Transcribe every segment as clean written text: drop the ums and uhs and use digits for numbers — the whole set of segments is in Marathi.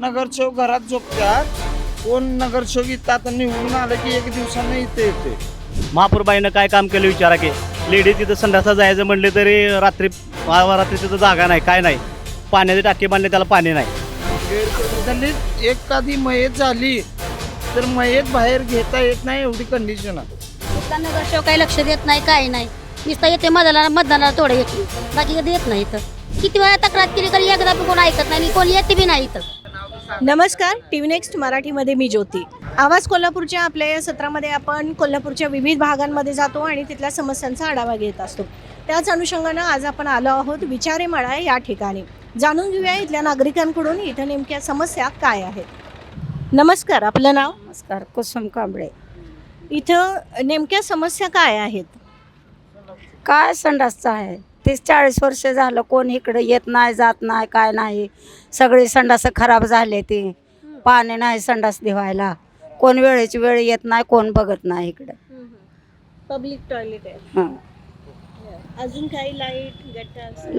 नगरसेवक घरात झोपतात. कोण नगरसेवक इथं आता निवडून आलं की एक दिवसानं इथे येते. महापूरबाईनं काय काम केलं विचारा की. लेडीज तिथं संडासा जायचं म्हणले तरी रात्री तिथं जागा नाही, काय नाही. पाण्याचे टाके बांधले, त्याला पाणी नाही. दलित एखादी मयत झाली तर मयत बाहेर घेता येत नाही, एवढी कंडिशन आहे. इथला नगरसेवक काही लक्ष देत नाही, काही नाही. नुसतं येते मतदानाला थोडं येते, बाकी कधी येत नाही. इथं किती वेळा तक्रार केली तरी एकदा पण कोण ऐकत नाही, कोण येते बी नाही इथं. नमस्कार, TV नेक्स्ट मराठीमध्ये मी ज्योती. आवाज कोल्हापूरच्या आपल्या या सत्रामध्ये आपण कोल्हापूरच्या विविध भागांमध्ये जातो आणि तिथल्या समस्यांचा आढावा घेत असतो. त्याच अनुषंगानं आज आपण आलो आहोत विचारे मळा या ठिकाणी. जाणून घेऊया इथल्या नागरिकांकडून इथं नेमक्या समस्या काय आहेत. नमस्कार, आपलं नाव? नमस्कार, कुसुम कांबळे. इथं नेमक्या समस्या काय आहेत? काय संडासचं आहे, 30-40 वर्ष झालं कोण इकडे येत नाही, जात नाही, काय नाही. सगळे संडास खराब झाले, ते पाणी नाही संडास धुवायला. कोण वेळेची वेळ येत नाही, कोण बघत नाही इकडं. पब्लिक टॉयलेट आहे. हं. अजून काही लाईट गटर?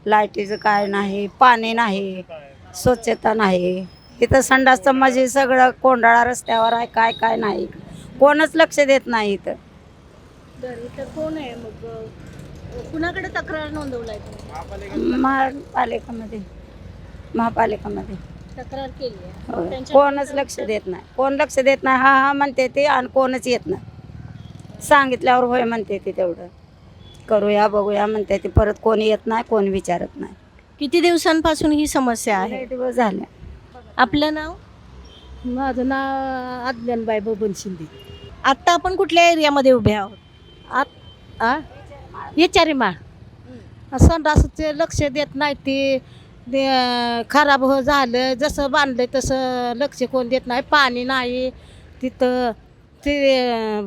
लाईटीचं काय नाही, पाणी नाही, स्वच्छता नाही. इथं संडासचं म्हणजे सगळं कोंडाळा रस्त्यावर आहे, काय काय नाही इकडं. कोणच लक्ष देत नाही इथं. तर इथं कोण आहे मग? कुणाकडे तक्रार नोंदवलाय तुम्ही? महापालिकामध्ये तक्रार केली आहे. होय. त्यांच्या- कोणच लक्ष देत नाही, कोण लक्ष देत नाही. हा हा म्हणते ते आणि कोणच येत नाही. सांगितल्यावर होय म्हणते ते, तेवढं करूया बघूया म्हणते ते, परत कोणी येत नाही, कोण विचारत नाही. किती दिवसांपासून ही समस्या आहे? लय दिवस झाले. आपलं नाव? माझं नाव अज्ञानबाई बबन शिंदे. आत्ता आपण कुठल्या एरियामध्ये उभे आहोत? विचारे माळ. संडासचे लक्ष देत नाही, ते खराब झालं, जसं बांधलं तसं लक्ष कोण देत नाही. पाणी नाही तिथं, ते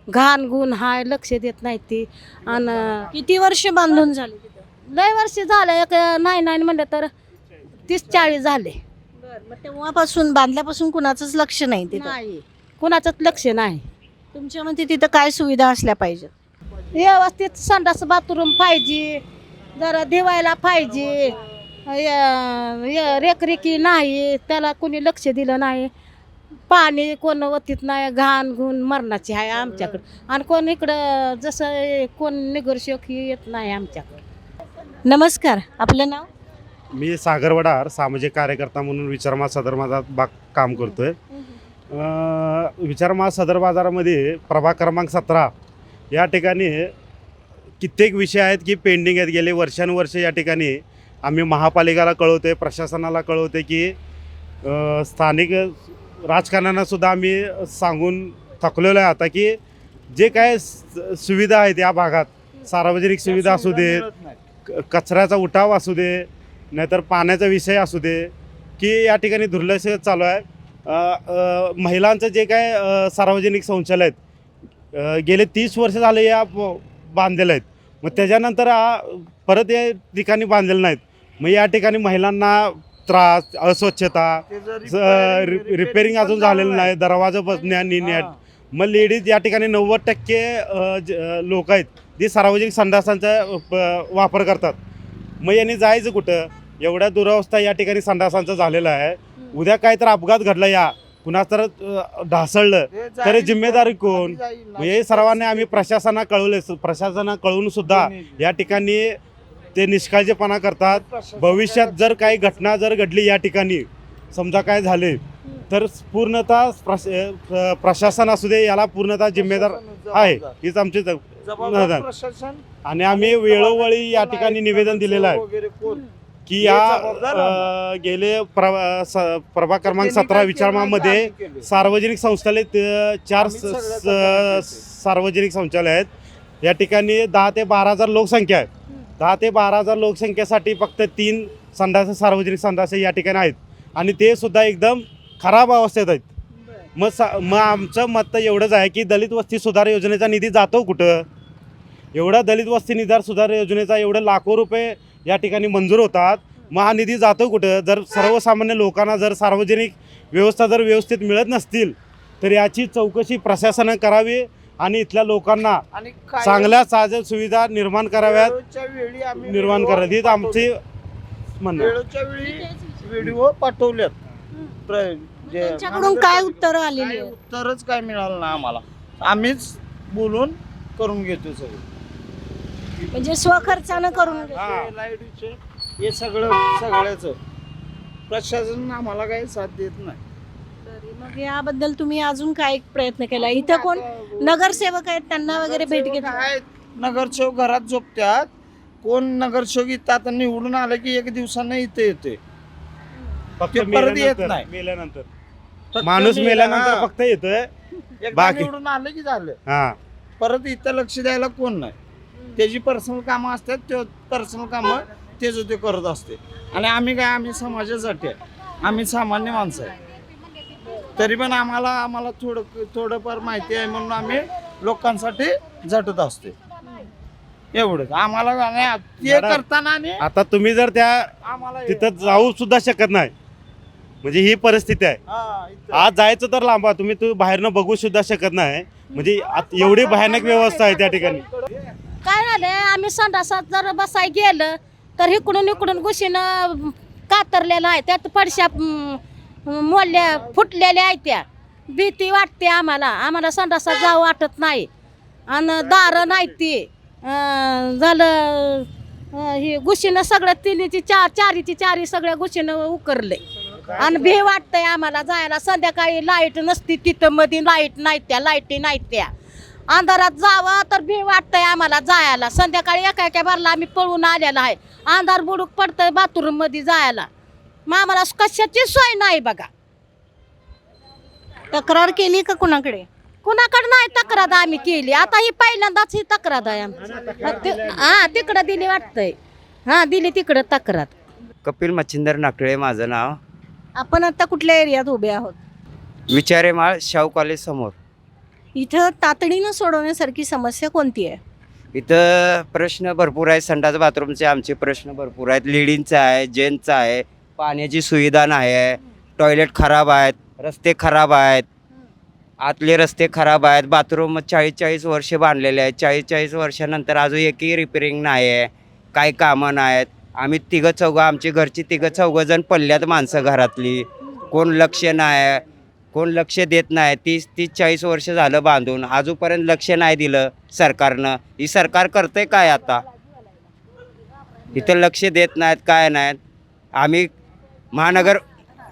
घाण गुण हाय, लक्ष देत नाही ती. आणि किती वर्ष बांधून झाले तिथं? लय वर्ष झालं, एक नाही म्हणलं तर 30-40 झाले. मग तेव्हापासून बांधल्यापासून कुणाचंच लक्ष नाही तिथं? नाही, कुणाचंच लक्ष नाही. तुमच्या मते तिथं काय सुविधा असल्या पाहिजे? व्यवस्थित संडास बाथरूम पाहिजे, जरा धुवायला पाहिजे. रेखरेखी नाही, त्याला कोणी लक्ष दिलं नाही. पाणी कोण वतीत नाही, घाण गुण मरणाची आहे आमच्याकडं. आणि कोण इकडं जसं कोण नगरसेवक येत नाही आमच्याकडं. नमस्कार, आपलं नाव? मी सागर वडार, सामाजिक कार्यकर्ता म्हणून विचारमा सदर बाजारात काम करतोय. विचारमा सदर बाजारामध्ये प्रभाग क्रमांक 17 या ठिकाणी कित्येक विषय आहेत की पेंडिंग आहेत. गेले वर्षानुवर्ष या ठिकाणी आम्ही महापालिकेला कळवतोय, प्रशासनाला कळवतोय की स्थानिक राजकारण्यांनासुद्धा आम्ही सांगून थकलेलो आहे आता की जे काय सुविधा आहेत या भागात, सार्वजनिक सुविधा असू दे, कचऱ्याचा उठाव असू दे, नाहीतर पाण्याचा विषय असू दे, की या ठिकाणी दुर्लक्ष चालू आहे. महिलांचं जे काय सार्वजनिक शौचालय आहेत गेले 30 वर्ष झाले या बांधलेलं आहेत. मग त्याच्यानंतर परत या ठिकाणी बांधलेलं नाहीत. मग या ठिकाणी महिलांना त्रास, अस्वच्छता, रिपेरिंग अजून झालेलं नाही, दरवाजा बसण्या नीट. मग लेडीज या ठिकाणी 90% लोक आहेत जे सार्वजनिक संडासांचा वापर करतात. मग यांनी जायचं कुठं? एवढ्या दुरावस्था या ठिकाणी संडासांचं झालेलं आहे. उद्या काय तर अपघात घडला, या कुणा तर ढासळलं तरी जिम्मेदारी कोण? मग हे सर्वांनी आम्ही प्रशासनाला कळवले. प्रशासनाला कळवून सुद्धा या ठिकाणी ते निष्काळजीपणा करतात. भविष्यात जर काही घटना जर घडली या ठिकाणी, समजा काय झाले, तर पूर्णतः प्रशासन असू दे, याला पूर्णतः जिम्मेदार आहे, हीच आमची प्रशासन. आणि आम्ही वेळोवेळी या ठिकाणी निवेदन दिलेलं आहे की या गेले प्रभाग क्रमांक 17 विचारमामध्ये सार्वजनिक शौचालय 4 सार्वजनिक शौचालय आहेत. या ठिकाणी 10 ते 12 हजार लोकसंख्या आहे. 10 ते 12 हजार लोकसंख्येसाठी फक्त 3 संडास, सार्वजनिक संडास या ठिकाणी आहेत आणि ते सुद्धा एकदम खराब अवस्थेत आहेत. मग आमचं मत एवढंच आहे की दलित वस्ती सुधार योजनेचा निधी जातो कुठं? एवढा दलित वस्ती निधी सुधार योजनेचा एवढे लाखो रुपये या ठिकाणी मंजूर होतात. मग हा निधी जातो कुठं? जर सर्वसामान्य लोकांना जर सार्वजनिक व्यवस्था जर व्यवस्थित मिळत नसतील तर याची चौकशी प्रशासनाने करावी आणि इथल्या लोकांना चांगल्या साधन सुविधा निर्माण कराव्यात, निर्माण कराव्यात. हीच आमची म्हणणं आहे. वेळोच्या वेळी व्हिडिओ पाठवल्यात त्यांच्याकडून काय उत्तरं आलेली काय आहेत? उत्तरच काय मिळालं ना आम्हाला. आम्हीच बोलून करून घेतो सगळं. म्हणजे स्वखर्चानं करून घेतो. हे लाईट विषय हे सगळ्याच प्रशासन आम्हाला काही साथ देत नाही. तरी मग याबद्दल तुम्ही अजून काय प्रयत्न केला? इथं कोण नगरसेवक आहेत त्यांना वगैरे भेट घेतली? काय नगरसेवक घरात झोपतात. कोण नगरसेवक इथं आता निवडून आलं की एक दिवसानं इथे येते. फक्त ते परत येत मेल्यानंतर- नाही. मेल्यानंतर फक्त माणूस मी- मेल्यानंतर हा. फक्त येतोय. एकदा बाकी- निवडून आलं की झालं. हा परत इथं लक्ष द्यायला कोण नाही. त्याची पर्सनल कामं असतात. ते पर्सनल कामं तेच ते करत असते. आणि आम्ही समाजासाठी आहे. आम्ही सामान्य माणसं आहे. तरी पण आम्हाला थोडंफार माहिती आहे म्हणून आम्ही लोकांसाठी झटत असते. एवढंच आम्हाला ते मॅडम, करताना आणि आता तुम्ही जर त्या आम्हाला तिथं जाऊ सुद्धा शकत नाही, म्हणजे ही परिस्थिती आहे. इथं. आज जायचं तर लांबा, तुम्ही बाहेरनं बघू सुद्धा शकत नाही. म्हणजे एवढी भयानक व्यवस्था आहे त्या ठिकाणी. काय झालंय आम्ही संडासात जर बसाय गेलं तर इकडून गुशीनं कातरलेलं आहे, त्यात पडशा मोडल्या फुटलेल्या आहेत. त्या भीती वाटते आम्हाला संडासात जावं वाटत नाही. आणि दारं नाही ती झालं हे गुशीनं सगळं तिन्हीची चारीची चारी सगळ्या गुशीनं उकरले. आणि भीती वाटतंय आम्हाला जायला. संध्याकाळी लाईट नसती तिथं, मध्ये लाईटी नाहीत त्या अंधारात जावं तर भीती वाटतंय आम्हाला जायला. संध्याकाळी एका बारला आम्ही पळून आलेला आहे. अंधार बुडूक पडतंय बाथरूम मध्ये जायला. मग आम्हाला कशाची सोय नाही बघा. तक्रार केली का कुणाकडे? कुणाकडे नाही तक्रार आम्ही केली. आता ही पहिल्यांदाच ही तक्रार आहे आमची. हा तिकडं दिली वाटतंय. हा दिली तिकडं तक्रार. कपिल मच्छिंदर नाकळे माझं नाव. आपण आता कुठल्या एरियात उभे आहोत? विचारेमाळ शाहू कॉलेज समोर. इथं तातडीनं सोडवण्यासारखी समस्या कोणती आहे? इथं प्रश्न भरपूर आहेत. संडास बाथरूमचे आमचे प्रश्न भरपूर आहेत. लेडीजचा आहे, जेंट्सचा आहे. पाण्याची सुविधा नाही आहे. टॉयलेट खराब आहेत. रस्ते खराब आहेत. आतले रस्ते खराब आहेत. बाथरूम 40 वर्षे बांधलेले आहेत. 40 वर्षानंतर अजून एकही रिपेरिंग नाही आहे. काही कामं नाही आहेत. आम्ही आमची घरची तिघं चौघंजण पडल्यात माणसं घरातली. कोण लक्ष नाही, कोण लक्ष देत नाही. 30-40 वर्ष झालं बांधून, अजूनपर्यंत लक्ष नाही दिलं सरकारनं. ही सरकार करतंय काय आता? इथं लक्ष देत नाहीत, काय नाहीत. आम्ही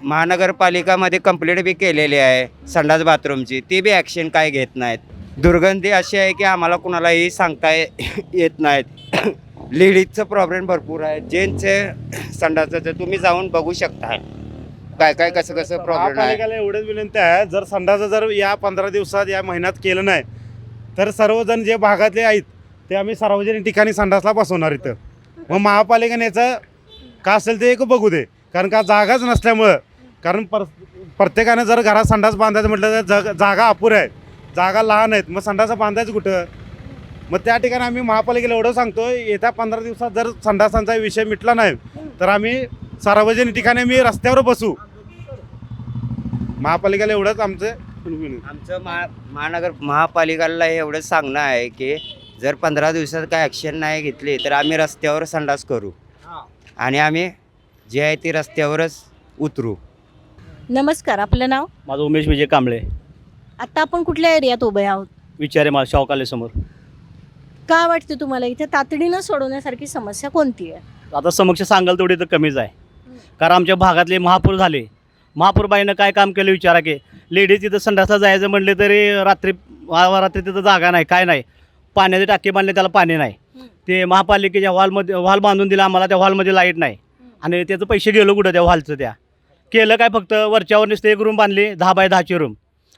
महानगरपालिकामध्ये कंप्लेंट बी केलेली आहे संडास बाथरूमची, ती बी ॲक्शन काय घेत नाहीत. दुर्गंधी अशी आहे की आम्हाला कुणालाही सांगता येत नाहीत. लेडीजचं प्रॉब्लेम भरपूर आहे. जेंट्सचे संडासाचं तुम्ही जाऊन बघू शकता काय कसं प्रॉब्लेम आहे. महापालिकेला एवढंच विनंती आहे, जर संडासं जर या 15 दिवसात या महिन्यात केलं नाही तर सर्वजण जे भागातले आहेत ते आम्ही सार्वजनिक ठिकाणी संडासला बसवणार इथं. मग महापालिकेने याचं का असेल ते एक बघू दे. कारण का जागाच नसल्यामुळं, कारण प्रत्येकानं जर घरात संडास बांधायचं म्हटलं तर जागा अपुऱ्या आहे, जागा लहान आहेत. मग संडासं बांधायचं कुठं? मग त्या ठिकाणी आम्ही महापालिकेला एवढं सांगतो, येत्या 15 दिवसात जर संडासांचा विषय मिटला नाही तर आम्ही सार्वजनिक ठिकाणी रस्त्यावर बसू. महापालिकेला एवढंच आमचं महापालिकेला एवढंच सांगणं आहे की जर 15 दिवसात काय ॲक्शन नाही घेतली तर आम्ही रस्त्यावर संडास करू आणि आम्ही जे आहे ते रस्त्यावरच उतरू. नमस्कार, आपलं नाव? माझं उमेश विजय कांबळे. आता आपण कुठल्या एरियात उभे आहोत? विचारेमाळ शाहू कॉलेज समोर. का वाटतं तुम्हाला इथे तातडीनं सोडवण्यासारखी समस्या कोणती आहे? आता समक्ष सांगाल तेवढी तर कमीच आहे. कारण आमच्या भागातले महापूर झाले. महापूरबाईनं काय काम केलं विचारा की. लेडीज तिथं संडासला जायचं म्हटले तरी रात्री तिथं जागा नाही, काय नाही. पाण्याचे टाके बांधले, त्याला पाणी नाही. ते महापालिकेच्या हॉल बांधून दिला आम्हाला, त्या हॉलमध्ये लाईट नाही. आणि त्याचं पैसे गेलो कुठं त्या हॉलचं? त्या केलं काय, फक्त वरच्यावर नुसते एक रूम बांधली 10 बाय 10ची रूम.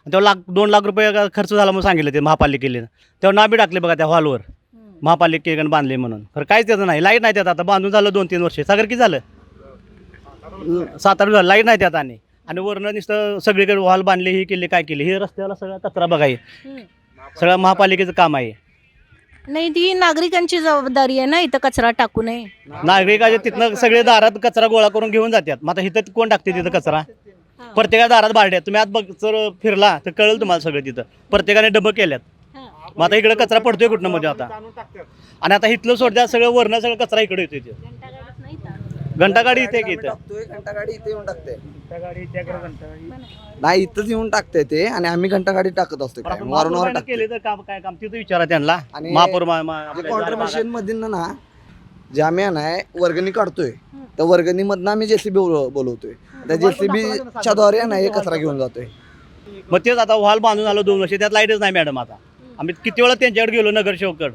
तेव्हा 2 लाख रुपये खर्च झाला म्हणून सांगितलं ते महापालिकेने. तेव्हा नाव बी टाकले बघा त्या हॉलवर, महापालिकेकडे बांधले म्हणून. खरं काहीच त्याचं नाही, लाईट नाही त्यात. आता बांधून झालं 2-3 वर्षे. सागर किती झालं? 7-8 झालं, लाईट नाही त्यात. आणि वरनं नुसतं सगळीकडे हॉल बांधले, ही केले, काय केले. हे रस्त्याला सगळा कचरा बघाय, सगळं महापालिकेचं काम आहे. नाही, ती नागरिकांची जबाबदारी आहे ना इथं कचरा टाकू नये. नागरिकाच्या तिथनं सगळे दारात कचरा गोळा करून घेऊन जातात. मग आता इथं कोण टाकते तिथं कचरा? प्रत्येका दारात बारड्यात. तुम्ही आज जर फिरला तर कळेल तुम्हाला सगळं. तिथं प्रत्येकाने डबं केल्यात. मग आता इकडे कचरा पडतोय कुठनं मध्ये आता? आणि आता इथलं सोडत्या सगळं वरनं सगळं कचरा इकडे येतोय. घंटागाडी इथे की इथं टाकतोय घंटागाडी इथे येऊन टाकते नाही इथंच येऊन टाकते ते आणि आम्ही घंटागाडी टाकत असतो पण आपण वारंवार महापूर टाकतो केले तर काम काय काम तिथं विचारा त्यांना आणि महापूर कॉन्ट्रीब्युशन मधून ना जे आम्ही आहे ना वर्गणी काढतोय त्या वर्गणीमधनं आम्ही जेसीबी बोलवतोय त्या जेसीबीच्या द्वारे ना हे कचरा घेऊन जातोय. मग तेच आता हॉल बांधून आलो 2 वर्ष त्यात लाईटच नाही मॅडम. आता आम्ही किती वेळा त्यांच्याकडे गेलो नगरसेवककडे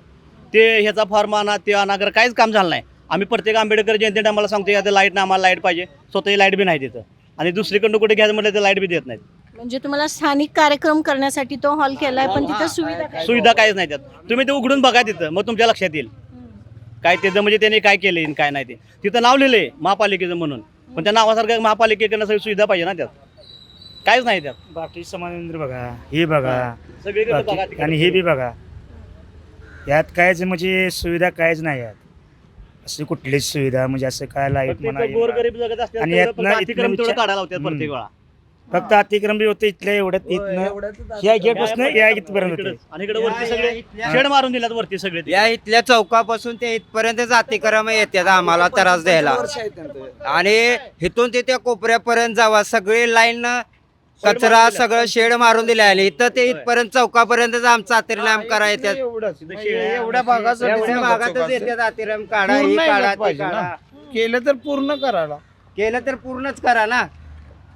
ते ह्याचा फॉर्म आणा ते आणा कर काहीच काम झालं नाही. आम्ही प्रत्येक आंबेडकर जयंती टायमाला सांगतो आता लाईट नाही आम्हाला लाईट पाहिजे स्वतःची लाईट बी नाही तिथं आणि दुसरीकडनं कुठे घ्यायचं म्हटलं तर लाईट बी देत नाहीत. म्हणजे तुम्हाला स्थानिक कार्यक्रम करण्यासाठी तो हॉल केलाय पण तिथं सुविधा काय? सुविधा काहीच नाही त्यात. तुम्ही ते उघडून बघा तिथं मग तुमच्या लक्षात येईल काय त्याचं म्हणजे त्यांनी काय केलं काय नाही ते. तिथं नाव लिहिलंय महापालिकेचं म्हणून पण त्या नावासारखं महापालिकेकडनं सगळी सुविधा पाहिजे ना त्यात. काहीच नाही त्यात. बाकी समाज मंदिर बघा हे बघा सगळीकडे बघा बाकी- तिकडे. आणि हे बी बघा यात कायच म्हणजे सुविधा काहीच नाही यात अशी कुठलीच सुविधा म्हणजे असं काय लाईट म्हणा प्रत्येक गोरगरीब जगत असतात आणि तेवढं यातनं फक्त अतिक्रम इथनं तेवढं विचार- काढायला लावतात प्रत्येक वेळा. फक्त अतिक्रम बी होते इथल्या एवढ्यात इथनं या गेट पासून या इथपर्यंत होते. आणि इकडे वरती सगळे शेड मारून दिल्यात वरती सगळे ते. या इथल्या चौकापासून ते इथपर्यंत अतिक्रम येतात आम्हाला त्रास द्यायला वर्ष आहेत त्यांचं. आणि इथून ते त्या कोपऱ्यापर्यंत जावा सगळे लाईन कचरा सगळं शेड मारून दिले आहे इथं ते इथपर्यंत चौकापर्यंत आमचा अतिक्रम करा येतात एवढंच एवढ्या भागासाठी एवढ्या नका भागातच चौकाचं. येतात अतिक्रम काढा पूर्ण ही नाही काढा येत ती पाहिजे काढा ना. केलं तर पूर्ण करायला केलं तर पूर्णच करा ना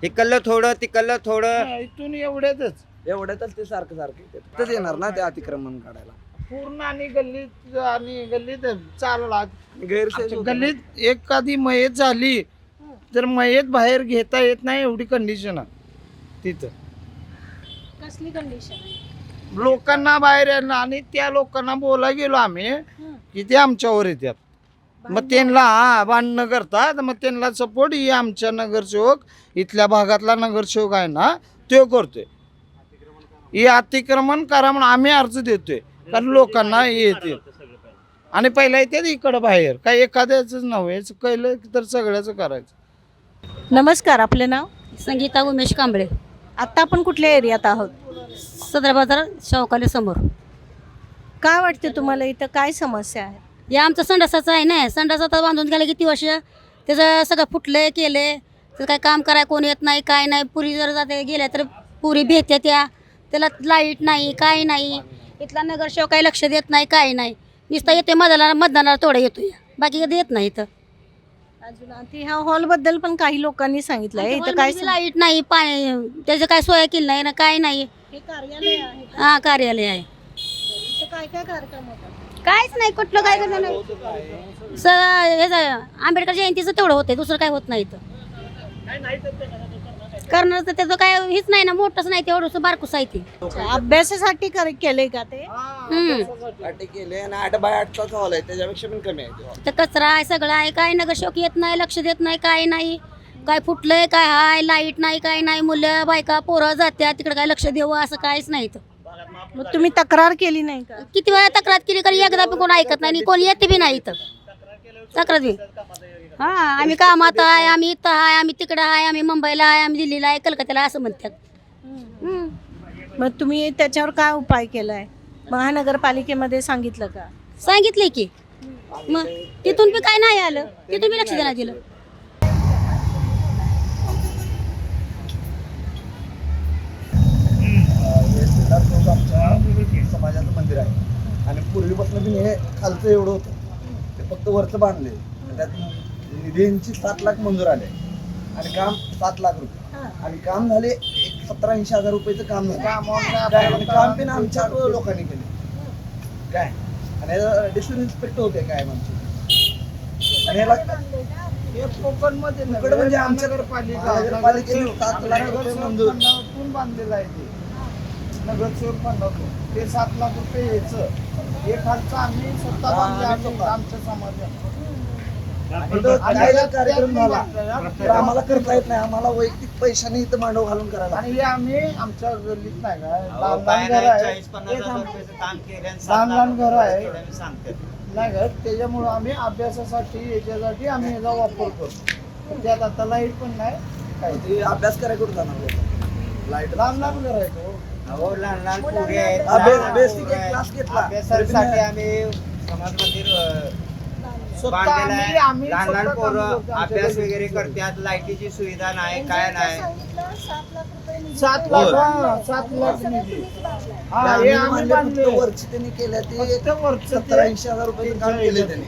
इकडलं थोडं तिकडलं थोडं हा, इथून एवढ्यातच एवढ्यातच ते सारखं तिथंच येणार ना ते अतिक्रमण काढायला पूर्ण आणि गल्लीत चालला गैरसोय आमच्या गल्लीत एखादी मयत झाली तर मयत बाहेर घेता येत नाही एवढी कंडिशन आहे तिथं. कसली कंडिशन? लोकांना बाहेर यायला आणि त्या लोकांना बोला गेलो आम्ही की ते आमच्यावर येतात मग त्यांना भांडणं करतात मग त्यांना सपोर्ट ही आमच्या नगरसेवक इथल्या भागातला नगरसेवक आहे ना तो करतोय. हे अतिक्रमण करा म्हणून आम्ही अर्ज देतोय कारण लोकांना येते आणि पहिला येतात इकडं बाहेर काय एखाद्याच नव्हे कळलं तर सगळ्याच करायचं. नमस्कार, आपले नाव? संगीता उमेश कांबळे, आता आपण कुठल्या एरियात आहोत? सदर बाजार शाहूकाले समोर. काय वाटते तुम्हाला इथं काय समस्या आहे? या आमचं संडासाचं आहे ना. संडास आता बांधून गेलं किती वर्ष त्याचं सगळं फुटले केले तर काय काम करायला कोण येत नाही काय नाही. पुरी जर जाते गेल्या तर पुरी भेटते त्याला लाईट नाही काय नाही. इथला नगरसेवक काही लक्ष देत नाही काय नाही. नुसतं येतोय मतदानाला थोडं येतोय बाकी कधी येत नाही इथं. अजून आता ह्या हॉल बद्दल पण काही लोकांनी सांगितलं आहे इथं काय लाईट नाही पाणी त्याचं काय सोय केली नाही ना काय नाही. हे कार्यालय आहे का? हा कार्यालय आहे. इथं काय काय कार्यक्रम होतात? काहीच नाही कुठलं काय करणार नाही. आंबेडकर जयंतीचं तेवढं होतंय दुसरं काय होत नाही इथं. करणार तर त्याचं काय हेच नाही ना मोठंच नाही तेवढंच बारकूस आहे ते. अभ्यासासाठी केलंय का ते? केले आणि 8x8चा हॉल आहे त्याच्यापेक्षा पण कमी आहे ते hall. तर कचरा आहे सगळं आहे काय नगरसेवक येत नाही लक्ष देत नाही काय नाही. काय फुटलंय काय हाय लाईट नाही काय नाही. मुलं बायका पोरं जात्या तिकडे काय लक्ष देऊ असं काहीच नाही इथं. मग तुम्ही तक्रार केली नाही का? किती वेळा तक्रार केली तरी एकदा पण कोण ऐकत नाही आणि कोण येते बी नाही इथं. तक्रार बी हा आम्ही कामात आहे आम्ही इथं आहे आम्ही तिकडं आहे आम्ही मुंबईला आहे आम्ही दिल्लीला आहे कलकत्याला असं म्हणतात. मग तुम्ही त्याच्यावर काय उपाय केलाय? महानगरपालिकेमध्ये सांगितलं का? सांगितले की मग तिथून बी काय नाही आलं तिथून बी लक्ष देण्यात दिलं. समाजाचं मंदिर आहे आणि पूर्वीपासून बी हे खालचं एवढं होतं ते फक्त वरचं बांधले त्यात निधींची 7 लाख मंजूर आले आणि काम 7 लाख रुपये आणि काम झाले 70-80 हजार रुपयाचं काम झालं आणि काम पण आमच्या लोकांनी केले काय आणि डिस्ट्रिक्ट इन्स्पेक्टर होते काय आमचे आणि ह्याला कोकणमध्ये इकडं म्हणजे आमच्या नगरपालिकेने 7 लाख रुपये मंजूर बांधलेलं आहे ते नगरसेवक फंडातून ते 7 लाख रुपये यायचं हे खालचं आम्ही स्वतः बांधले आमच्या समाजात. कार्यक्रम झाला तर आम्हाला करता येत नाही आम्हाला वैयक्तिक पैशाने इथं मांडव घालून करायला आणि हे आम्ही आमच्या गल्लीत नाही का लहान घर आहे लहान घर आहे नाही का त्याच्यामुळं आम्ही अभ्यासासाठी याच्यासाठी आम्ही याचा वापर करतो. त्यात आता लाईट पण नाही काय ते अभ्यास करायला कुठं जाणार लाईट लहान घर आहे तो. अहो लहान लहान पोरी आहेत बेसिक क्लास घेतला अभ्यासासाठी आम्ही समाज मंदिर स्वतः बांधलेलं आम्ही आहे. लहान लहान स्वतः काम पोरं करतो आमच्या अभ्यास घरी. वगैरे करतात, लाईटीची सुविधा नाही, काय नाही. 7 लाख 7 लाख निधी. हा, हे आम्ही आम्ही बांधले, बांधले. फक्त वरची त्यांनी केल्या ते फक्त वरचं ते 70-80 हजार रुपये काम केले त्यांनी.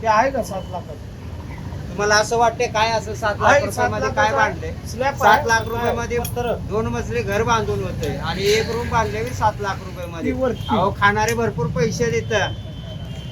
ते आहे का 7 लाखाचं? तुम्हाला असं वाटते काय असं 7 लाख आहे, रुपयामध्ये 7 काय लाखाचं बांधले? स्लॅब 7 आहे. लाख रुपयामध्ये तर 2 मजली घर बांधून होते आणि एक रूम बांधले 7 लाख रुपयामध्ये. ती वरती. अहो खाणारे भरपूर पैसे देतात